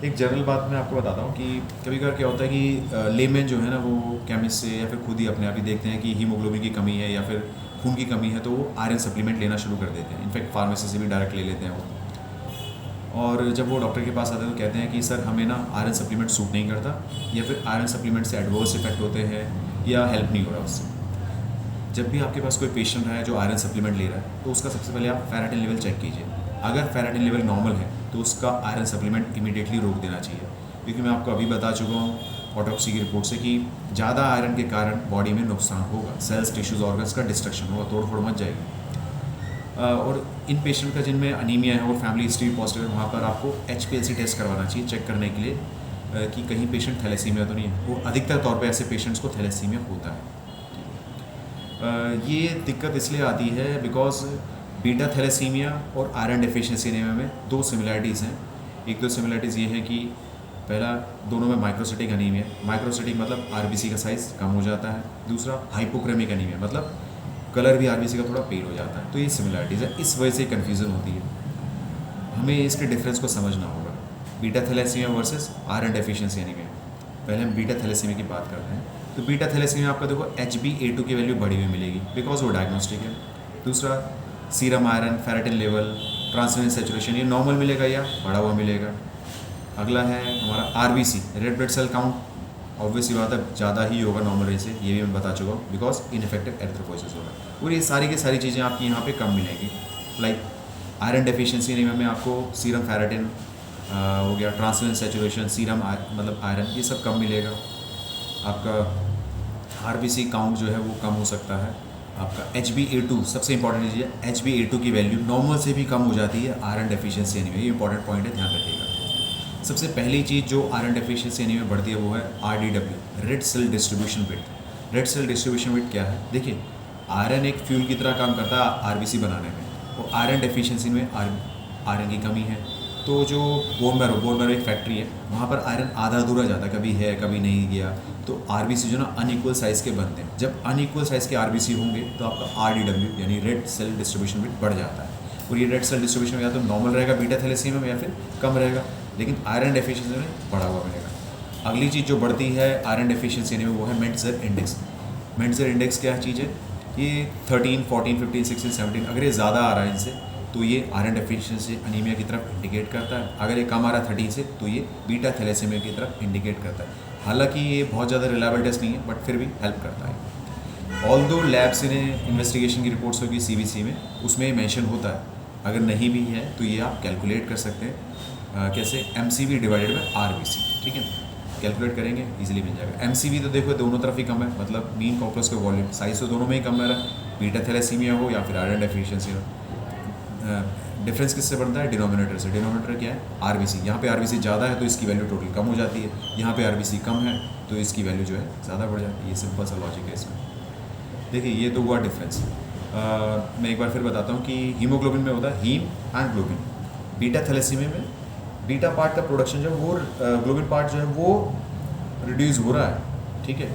एक जनरल बात मैं आपको बताता हूँ कि कभी कभार क्या होता है कि लेमैन जो है ना, वो केमिस्ट से या फिर खुद ही अपने आप ही देखते हैं कि हीमोग्लोबिन की कमी है या फिर खून की कमी है, तो वो आयरन सप्लीमेंट लेना शुरू कर देते हैं। इनफैक्ट फार्मेसी से भी डायरेक्ट ले लेते हैं वो, और जब वो डॉक्टर के पास आते हैं तो कहते हैं कि सर हमें ना आयरन सप्लीमेंट सूट नहीं करता, या फिर आयरन सप्लीमेंट से एडवर्स इफेक्ट होते हैं या हेल्प नहीं हो रहा उससे। जब भी आपके पास कोई पेशेंट है जो आयरन सप्लीमेंट ले रहा है, तो उसका सबसे पहले आप फेरेटिन लेवल चेक कीजिए। अगर फेरेटिन लेवल नॉर्मल है तो उसका आयरन सप्लीमेंट इमीडिएटली रोक देना चाहिए, क्योंकि मैं आपको अभी बता चुका हूँ ऑटोप्सी की रिपोर्ट से कि ज़्यादा आयरन के कारण बॉडी में नुकसान होगा, सेल्स, टिश्यूज़, ऑर्गन्स का डिस्ट्रक्शन होगा, तोड़ फोड़ मच जाएगी। और इन पेशेंट का जिनमें अनीमिया है और फैमिली हिस्ट्री पॉजिटिव है, वहाँ पर आपको HPLC टेस्ट करवाना चाहिए, चेक करने के लिए कि कहीं पेशेंट थैलेसीमिया तो नहीं है। वो अधिकतर तौर पे ऐसे पेशेंट्स को थैलेसीमिया होता है। ये दिक्कत इसलिए आती है बिकॉज बीटा थैलेसीमिया और आयरन डेफिशिएंसी एनीमिया में दो सिमिलरिटीज़ हैं। एक तो सिमिलरिटीज़ ये है कि पहला, दोनों में माइक्रोसिटिक एनीमिया, माइक्रोसिटिक मतलब आरबीसी का साइज़ कम हो जाता है। दूसरा हाइपोक्रेमिक एनीमिया मतलब कलर भी आरबीसी का थोड़ा पेल हो जाता है। तो ये सिमिलरिटीज़ है, इस वजह से कन्फ्यूज़न होती है। हमें इसके डिफरेंस को समझना होगा, beta thalassaemia versus iron deficiency anaemia. पहले हम बीटा थैलेसीमिया की बात करते हैं। तो बीटा थैलेसीमिया आपका देखो HbA2 की वैल्यू बढ़ी हुई मिलेगी बिकॉज वो डायग्नोस्टिक है। दूसरा, serum iron, ferritin level, transmission saturation ये नॉर्मल मिलेगा या बढ़ा हुआ मिलेगा। अगला है हमारा RBC, red blood cell count, obviously बात है ज़्यादा ही होगा नॉर्मल रेट से, ये भी मैं बता चुका हूँ बिकॉज इनफेक्टिव एरिथ्रोपोइसिस होगा। और ये सारी की सारी चीज़ें आपकी यहाँ पे कम मिलेंगी। लाइक आयरन डेफिशिएंसी एनीमिया में आपको सीरम फेरेटिन हो गया, ट्रांसमिशन सेचुरेशन, सीरम मतलब आयरन, ये सब कम मिलेगा। आपका आरबीसी काउंट जो है वो कम हो सकता है। आपका HbA2 सबसे इंपॉर्टेंट चीज़ है, HbA2 की वैल्यू नॉर्मल से भी कम हो जाती है आयरन डेफिशिएंसी एनीमिया, ये इंपॉर्टेंट पॉइंट है, ध्यान रखिएगा। सबसे पहली चीज़ जो आयरन डेफिशिएंसी एनीमिया बढ़ती है वो है RDW, red cell distribution width. Red cell distribution width क्या है? देखिए, आयरन एक फ्यूल की तरह काम करता है आरबीसी बनाने में, और आयरन डेफिशिएंसी में आयरन की कमी है। तो जो बोन मैरो एक फैक्ट्री है, वहाँ पर आयरन आधा अधूरा जाता है, कभी है कभी नहीं गया। तो आरबीसी जो ना अनइक्वल साइज़ के बनते हैं। जब अनइक्वल साइज़ के आरबीसी होंगे तो आपका RDW यानी रेड सेल डिस्ट्रीब्यूशन भी बढ़ जाता है। और ये रेड सेल डिस्ट्रीब्यूशन या तो नॉर्मल रहेगा बीटा थैलेसीमिया में या फिर कम रहेगा, लेकिन आयरन डेफिशिएंसी में बढ़ा हुआ मिलेगा। अगली चीज़ जो बढ़ती है आयरन डेफिशिएंसी में वो है मेंटजर इंडेक्स। मेंटजर इंडेक्स क्या चीज़ है? ये 13, 14, 15, 16, 17 अगर ये ज़्यादा आ रहा है इनसे तो ये आयरन डेफिशिएंसी एनीमिया की तरफ इंडिकेट करता है। अगर ये कम आ रहा है 13 से तो ये बीटा थैलेसीमिया की तरफ इंडिकेट करता है। हालांकि ये बहुत ज़्यादा रिलायबल टेस्ट नहीं है, बट फिर भी हेल्प करता है। ऑल्दो लैब्स इन्हें इन्वेस्टिगेशन की रिपोर्ट्स होगी CBC में, उसमें मेंशन होता है। अगर नहीं भी है तो ये आप कैलकुलेट कर सकते हैं। कैसे? MCV डिवाइडेड बाय RBC, ठीक है, कैलकुलेट करेंगे इजीली मिल जाएगा। MCV तो देखो दोनों तरफ ही कम है, मतलब मीन कॉर्पस का वॉल्यूम साइज तो दोनों में ही कम है, बीटा थैलेसीमिया हो या फिर आयरन डेफिशिएंसी हो। डिफरेंस किससे बढ़ता है? डिनोमिनेटर से। डिनोमिनेटर क्या है? RBC। यहाँ पे RBC ज़्यादा है तो इसकी वैल्यू टोटल कम हो जाती है, यहाँ पे RBC कम है तो इसकी वैल्यू जो है ज़्यादा बढ़ जाती है। ये सिंपल सा लॉजिक है इसमें। देखिए ये तो हुआ डिफरेंस। मैं एक बार फिर बताता हूँ कि हीमोग्लोबिन में होता है haem and globin. Beta thalassaemia में बीटा पार्ट का प्रोडक्शन जो वो ग्लोबिन पार्ट जो है वो रिड्यूस हो रहा है, ठीक है।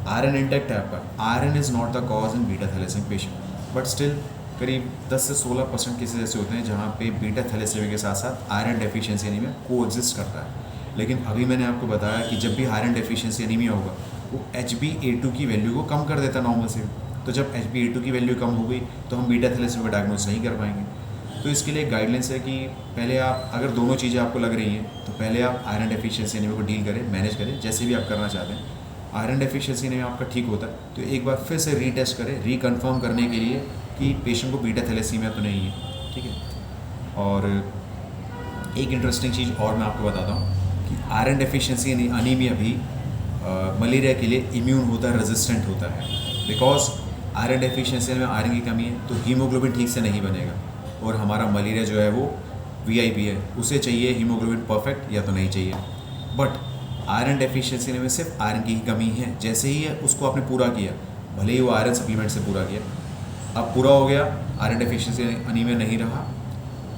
आयरन इंटैक्ट है आपका। Iron is not the cause in beta thalassemic patient, but still करीब 10 से 16% केसेस ऐसे होते हैं जहाँ पे बीटा थैलेसीमिया के साथ साथ आयरन डेफिशिएंसी एनीमिया को एग्जिस्ट करता है। लेकिन अभी मैंने आपको बताया कि जब भी आयरन डेफिशिएंसी एनीमिया होगा वो HbA2 की वैल्यू को कम कर देता है नॉर्मल से। तो जब HbA2 की वैल्यू कम हो गई तो हम बीटा थैलेसीमिया का डायग्नोस नहीं कर पाएंगे। तो इसके लिए गाइडलाइंस है कि पहले आप, अगर दोनों चीज़ें आपको लग रही हैं तो पहले आप आयरन डेफिशिएंसी एनीमिया को डील करें, मैनेज करें, जैसे भी आप करना चाहते हैं। आयरन डेफिशिएंसी एनीमिया आपका ठीक होता है तो एक बार फिर से रीटेस्ट करें, रिकन्फर्म करने के लिए कि पेशेंट को बीटा थैलेसीमिया तो नहीं है, ठीक है। और एक इंटरेस्टिंग चीज़ और मैं आपको बताता हूँ कि आयरन डेफिशिएंसी अनीमिया भी मलेरिया के लिए इम्यून होता है, रेजिस्टेंट होता है। बिकॉज आयरन डेफिशिएंसी में आयरन की कमी है तो हीमोग्लोबिन ठीक से नहीं बनेगा, और हमारा मलेरिया जो है वो VIP है, उसे चाहिए हीमोग्लोबिन परफेक्ट या तो नहीं चाहिए। बट आयरन डेफिशिएंसी में सिर्फ आयरन की ही कमी है, जैसे ही उसको आपने पूरा किया, भले ही वो आयरन सप्लीमेंट से पूरा किया, अब पूरा हो गया, आयरन डेफिशिएंसी अनीमिया नहीं रहा,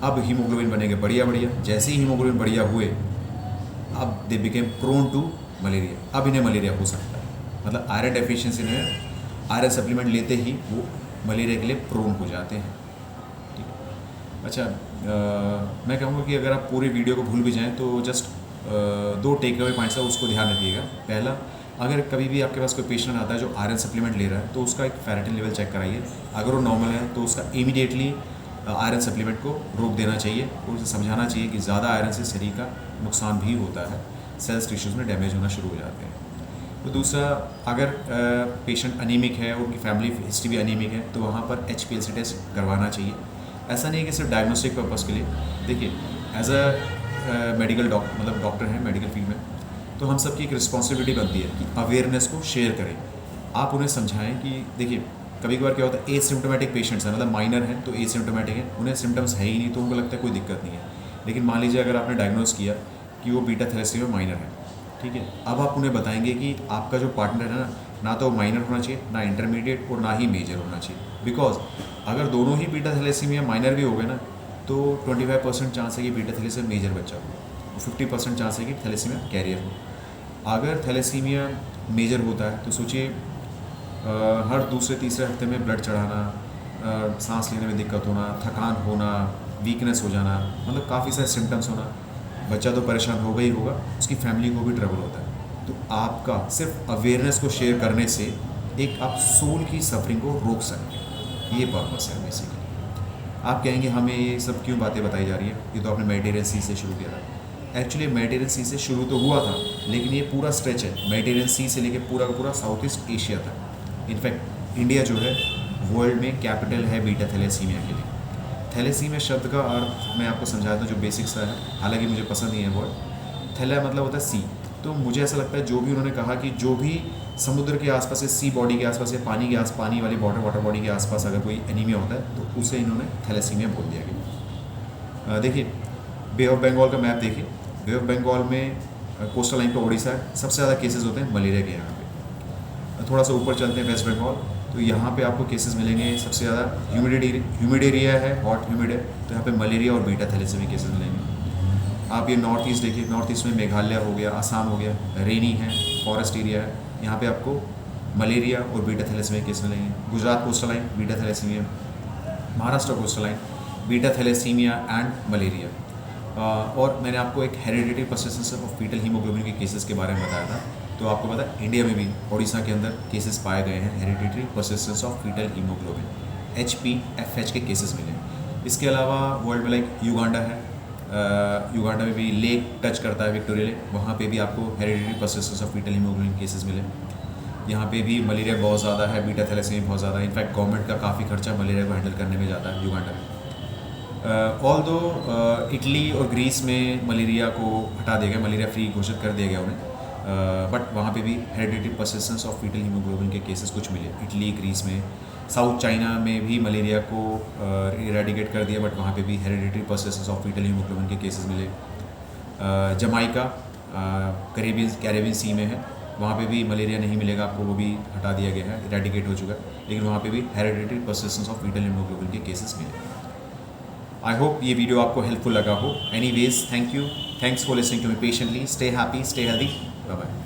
अब हीमोग्लोबिन बनेंगे बढ़िया बढ़िया। जैसे ही हीमोग्लोबिन बढ़िया हुए अब they became prone to malaria, अब इन्हें मलेरिया हो सकता है। मतलब आयरन डेफिशिएंसी में आयरन सप्लीमेंट लेते ही वो मलेरिया के लिए प्रोन हो जाते हैं, ठीक है। अच्छा, मैं कहूँगा कि अगर आप पूरे वीडियो को भूल भी जाएँ तो जस्ट 2 टेक अवे पॉइंट्स है, उसको ध्यान रखिएगा। पहला, अगर कभी भी आपके पास कोई पेशेंट आता है जो आयरन सप्लीमेंट ले रहा है तो उसका एक फेरेटिन लेवल चेक कराइए। अगर वो नॉर्मल है तो उसका इमीडिएटली आयरन सप्लीमेंट को रोक देना चाहिए और उसे समझाना चाहिए कि ज़्यादा आयरन से शरीर का नुकसान भी होता है, सेल्स टिश्यूज़ में डैमेज होना शुरू हो जाते हैं। तो दूसरा, अगर पेशेंट अनीमिक है और उनकी फैमिली हिस्ट्री भी अनीमिक है तो वहाँ पर HPLC टेस्ट करवाना चाहिए। ऐसा नहीं है कि सिर्फ डायग्नोस्टिक पर्पज़ के लिए। देखिए, एज अ मेडिकल मतलब डॉक्टर हैं मेडिकल फील्ड में, तो हम सबकी एक रिस्पॉन्सिबिलिटी बनती है कि अवेयरनेस को शेयर करें। आप उन्हें समझाएं कि देखिए कभी कभार क्या होता है, एसिम्प्टोमेटिक पेशेंट्स हैं, मतलब माइनर हैं तो एसिम्प्टोमेटिक हैं, उन्हें सिम्टम्स है ही नहीं तो उनको लगता है कोई दिक्कत नहीं है। लेकिन मान लीजिए अगर आपने डायग्नोस किया कि वो बीटा थैलेसीमिया माइनर है, ठीक है, अब आप उन्हें बताएंगे कि आपका जो पार्टनर है ना ना तो माइनर होना चाहिए, ना इंटरमीडिएट और ना ही मेजर होना चाहिए। बिकॉज अगर दोनों ही बीटा थैलेसीमिया माइनर भी हो गए ना तो 25% चांस है कि बीटा थैलेसीमिया मेजर बच्चा हो, 50% चांस है कि थैलेसीमिया कैरियर हो। अगर थैलेसीमिया मेजर होता है तो सोचिए हर दूसरे तीसरे हफ्ते में ब्लड चढ़ाना, सांस लेने में दिक्कत होना, थकान होना, वीकनेस हो जाना, मतलब काफ़ी सारे सिम्टम्स होना। बच्चा तो परेशान होगा ही होगा, उसकी फैमिली को भी ट्रबल होता है। तो आपका सिर्फ अवेयरनेस को शेयर करने से एक आप सोल की सफरिंग को रोक सकते हैं, ये पर्पस है बेसिकली। आप कहेंगे हमें ये सब क्यों बातें बताई जा रही है, ये तो आपने मेडिटेरियन सी से शुरू किया था। एक्चुअली मेडिटेरियन सी से शुरू तो हुआ था, लेकिन ये पूरा स्ट्रेच है मेडिटेरियन सी से लेके पूरा का पूरा साउथ ईस्ट एशिया तक। इनफैक्ट इंडिया जो है वर्ल्ड में कैपिटल है बीटा थैलेसीमिया के लिए। थैलेसीमिया शब्द का अर्थ मैं आपको समझाता हूँ जो बेसिक सा है, हालांकि मुझे पसंद नहीं है वर्ड। थैला मतलब होता है सी, तो मुझे ऐसा लगता है जो भी उन्होंने कहा कि जो भी समुद्र के आसपास या सी बॉडी के आसपास या पानी वाली वाटर बॉडी के आसपास अगर कोई एनीमिया होता है तो उसे इन्होंने थैलेसीमिया बोल दिया गया। देखिए बे ऑफ बंगाल का मैप देखिए, बे ऑफ बंगाल में कोस्टल लाइन पर उड़ीसा है, सबसे ज़्यादा केसेस होते हैं मलेरिया के यहाँ पे। थोड़ा सा ऊपर चलते हैं वेस्ट बंगाल, तो यहाँ पे आपको केसेस मिलेंगे सबसे ज़्यादा ह्यूमिड एरिया है, हॉट ह्यूमिड है, तो यहाँ पे मलेरिया और बीटा थैलेसीमिया केसेस मिलेंगे। आप ये नॉर्थ ईस्ट देखिए, नॉर्थ ईस्ट में मेघालय हो गया, असम हो गया, रेनी है, फॉरेस्ट एरिया है, यहाँ पे आपको मलेरिया और बीटा थैलेसीमिया केस मिलेंगे। Gujarat coastal line beta thalassaemia, Maharashtra coastal line beta thalassaemia and malaria. और मैंने आपको एक hereditary persistence of foetal haemoglobin के केसेस के बारे में बताया था, तो आपको पता है इंडिया में भी उड़ीसा के अंदर केसेस पाए गए हैं hereditary persistence of foetal haemoglobin, HPFH के केसेस मिले। इसके अलावा वर्ल्ड में लाइक युगांडा है, युगांडा में भी लेक टच करता है, विक्टोरिया लेक, वहाँ पे भी आपको hereditary persistence of foetal haemoglobin cases मिले। यहाँ पे भी मलेरिया बहुत ज़्यादा है, बीटा थैलेसीमिया बहुत ज़्यादा है। इनफैक्ट गवर्नमेंट का काफ़ी खर्चा मलेरिया को हैंडल करने में जाता है युगांडा में। ऑल दो इटली और ग्रीस में मलेरिया को हटा दिया गया, मलेरिया फ्री घोषित कर दिया गया उन्हें, बट वहाँ पे भी hereditary persistence of foetal haemoglobin के केसेस कुछ मिले इटली ग्रीस में। साउथ चाइना में भी मलेरिया को इरेडिकेट कर दिया, बट वहाँ पे भी hereditary persistence of foetal haemoglobin के केसेस मिले। जमाइका कैरेबियन सी में है, वहाँ पे भी मलेरिया नहीं मिलेगा आपको, वो भी हटा दिया गया है, इरेडिकेट हो चुका है, लेकिन वहाँ पे भी hereditary persistence of foetal haemoglobin के केसेस मिले। आई होप ये वीडियो आपको हेल्पफुल लगा हो। Anyways thank you, thanks for listening to me patiently. Stay happy, stay healthy, bye bye.